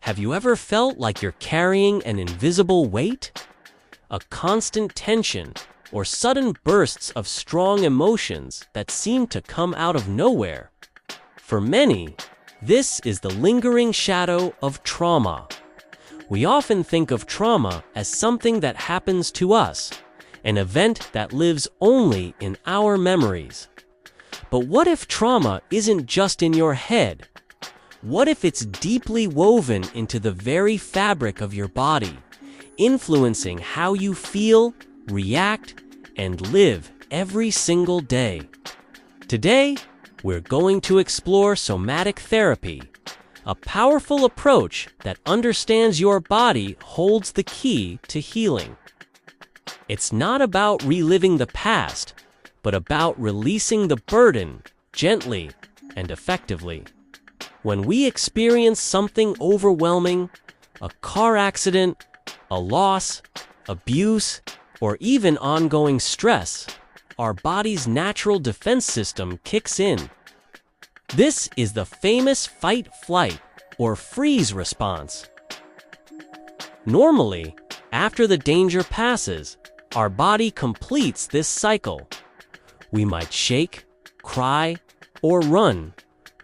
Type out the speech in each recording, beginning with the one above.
Have you ever felt like you're carrying an invisible weight? A constant tension or sudden bursts of strong emotions that seem to come out of nowhere? For many, this is the lingering shadow of trauma. We often think of trauma as something that happens to us, an event that lives only in our memories. But what if trauma isn't just in your head? What if it's deeply woven into the very fabric of your body, influencing how you feel, react, and live every single day? Today, we're going to explore somatic therapy, a powerful approach that understands your body holds the key to healing. It's not about reliving the past, but about releasing the burden gently and effectively. When we experience something overwhelming, a car accident, a loss, abuse, or even ongoing stress, our body's natural defense system kicks in. This is the famous fight, flight, or freeze response. Normally, after the danger passes, our body completes this cycle. We might shake, cry, or run,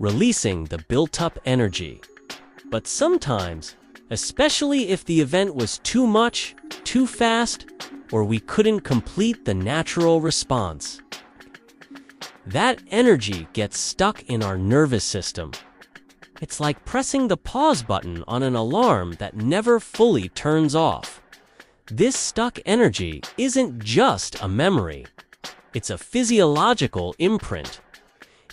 releasing the built-up energy. But sometimes, especially if the event was too much, too fast, or we couldn't complete the natural response, that energy gets stuck in our nervous system. It's like pressing the pause button on an alarm that never fully turns off. This stuck energy isn't just a memory. It's a physiological imprint.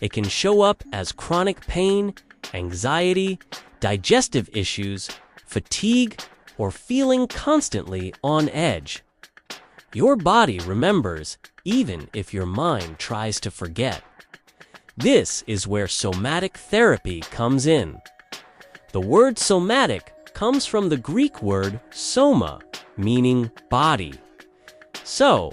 It can show up as chronic pain, anxiety, digestive issues, fatigue, or feeling constantly on edge. Your body remembers even if your mind tries to forget. This is where somatic therapy comes in. The word somatic comes from the Greek word soma, meaning body. So,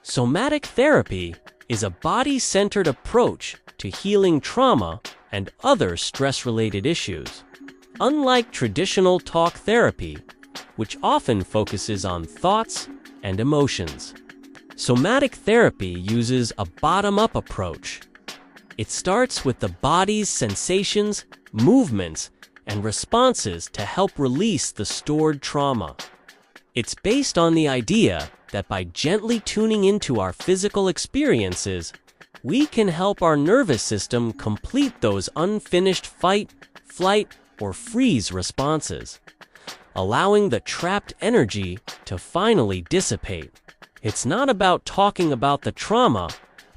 somatic therapy is a body-centered approach to healing trauma and other stress-related issues. Unlike traditional talk therapy, which often focuses on thoughts and emotions, somatic therapy uses a bottom-up approach. It starts with the body's sensations, movements, and responses to help release the stored trauma. It's based on the idea that by gently tuning into our physical experiences, we can help our nervous system complete those unfinished fight, flight, or freeze responses, allowing the trapped energy to finally dissipate. It's not about talking about the trauma,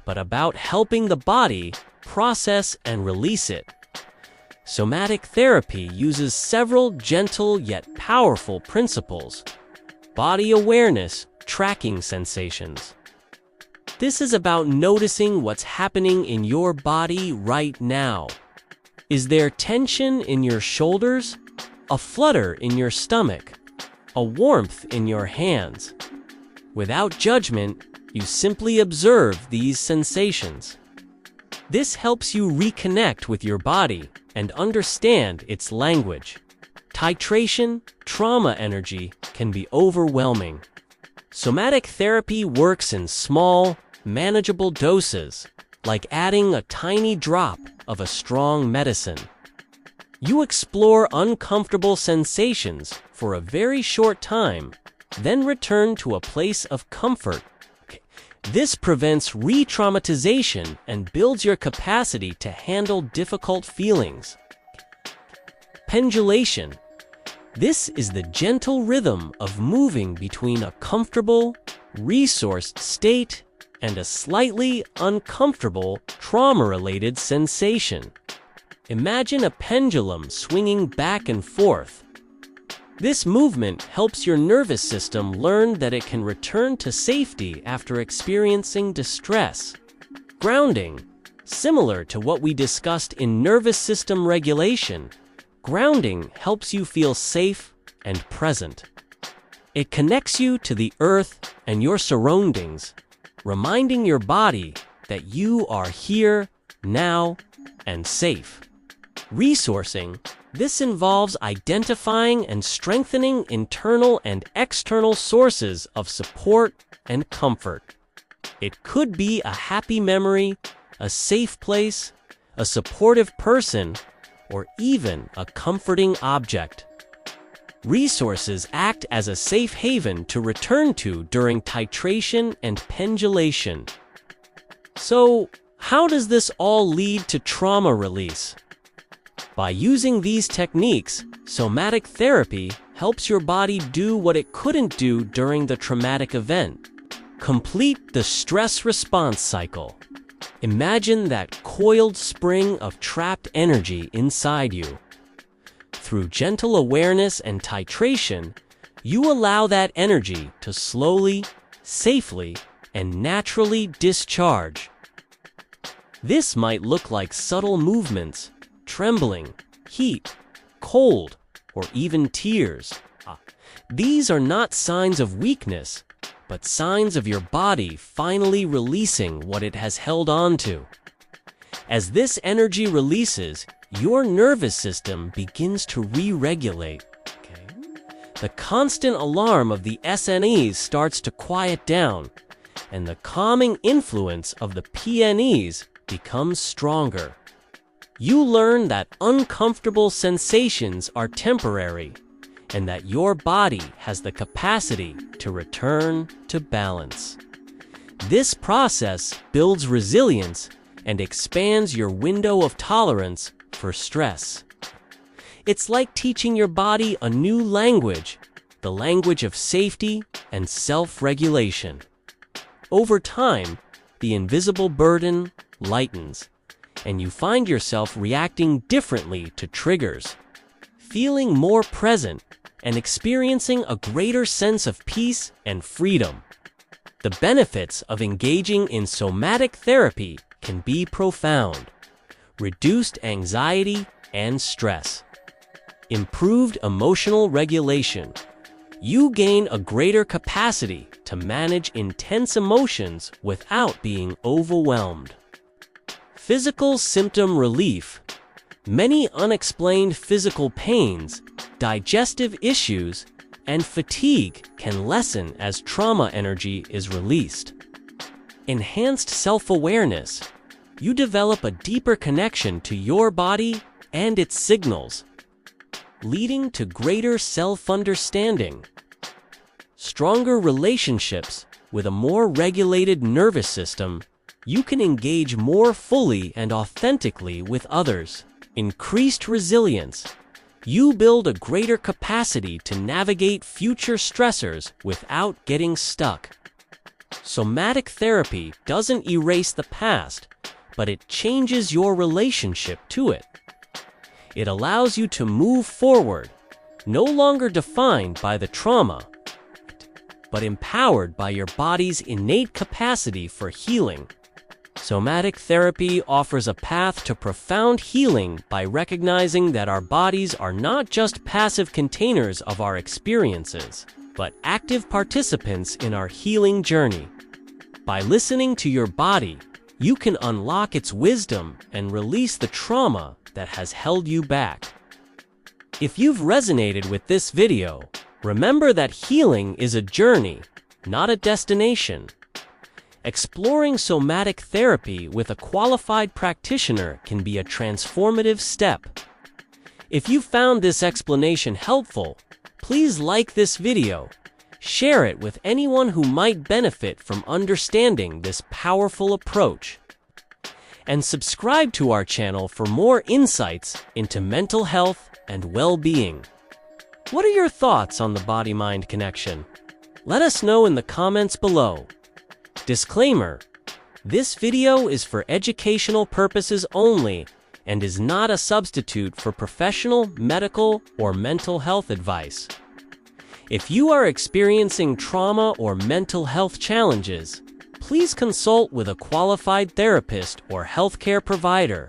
but about helping the body process and release it. Somatic therapy uses several gentle yet powerful principles. Body awareness, tracking sensations. This is about noticing what's happening in your body right now. Is there tension in your shoulders? A flutter in your stomach? A warmth in your hands? Without judgment, you simply observe these sensations. This helps you reconnect with your body and understand its language. Titration, trauma energy can be overwhelming. Somatic therapy works in small, manageable doses, like adding a tiny drop of a strong medicine. You explore uncomfortable sensations for a very short time, then return to a place of comfort. This prevents re-traumatization and builds your capacity to handle difficult feelings. Pendulation. This is the gentle rhythm of moving between a comfortable, resourced state and a slightly uncomfortable, trauma-related sensation. Imagine a pendulum swinging back and forth. This movement helps your nervous system learn that it can return to safety after experiencing distress. Grounding. Similar to what we discussed in nervous system regulation, grounding helps you feel safe and present. It connects you to the earth and your surroundings, reminding your body that you are here, now, and safe. Resourcing. This involves identifying and strengthening internal and external sources of support and comfort. It could be a happy memory, a safe place, a supportive person, or even a comforting object. Resources act as a safe haven to return to during titration and pendulation. So, how does this all lead to trauma release? By using these techniques, somatic therapy helps your body do what it couldn't do during the traumatic event. Complete the stress response cycle. Imagine that coiled spring of trapped energy inside you. Through gentle awareness and titration, you allow that energy to slowly, safely, and naturally discharge. This might look like subtle movements, trembling, heat, cold, or even tears. These are not signs of weakness, but signs of your body finally releasing what it has held on to. As this energy releases, your nervous system begins to re-regulate. The constant alarm of the SNEs starts to quiet down, and the calming influence of the PNEs becomes stronger. You learn that uncomfortable sensations are temporary, and that your body has the capacity to return to balance. This process builds resilience and expands your window of tolerance for stress. It's like teaching your body a new language, the language of safety and self-regulation. Over time, the invisible burden lightens, and you find yourself reacting differently to triggers, feeling more present, and experiencing a greater sense of peace and freedom. The benefits of engaging in somatic therapy can be profound. Reduced anxiety and stress. Improved emotional regulation. You gain a greater capacity to manage intense emotions without being overwhelmed. Physical symptom relief. Many unexplained physical pains, digestive issues, and fatigue can lessen as trauma energy is released. Enhanced self-awareness. You develop a deeper connection to your body and its signals, leading to greater self-understanding. Stronger relationships. With a more regulated nervous system, you can engage more fully and authentically with others. Increased resilience. You build a greater capacity to navigate future stressors without getting stuck. Somatic therapy doesn't erase the past, but it changes your relationship to it. It allows you to move forward, no longer defined by the trauma, but empowered by your body's innate capacity for healing. Somatic therapy offers a path to profound healing by recognizing that our bodies are not just passive containers of our experiences, but active participants in our healing journey. By listening to your body, you can unlock its wisdom and release the trauma that has held you back. If you've resonated with this video, remember that healing is a journey, not a destination. Exploring somatic therapy with a qualified practitioner can be a transformative step. If you found this explanation helpful, please like this video, share it with anyone who might benefit from understanding this powerful approach, and subscribe to our channel for more insights into mental health and well-being. What are your thoughts on the body-mind connection? Let us know in the comments below. Disclaimer: this video is for educational purposes only and is not a substitute for professional, medical, or mental health advice. If you are experiencing trauma or mental health challenges, please consult with a qualified therapist or healthcare provider.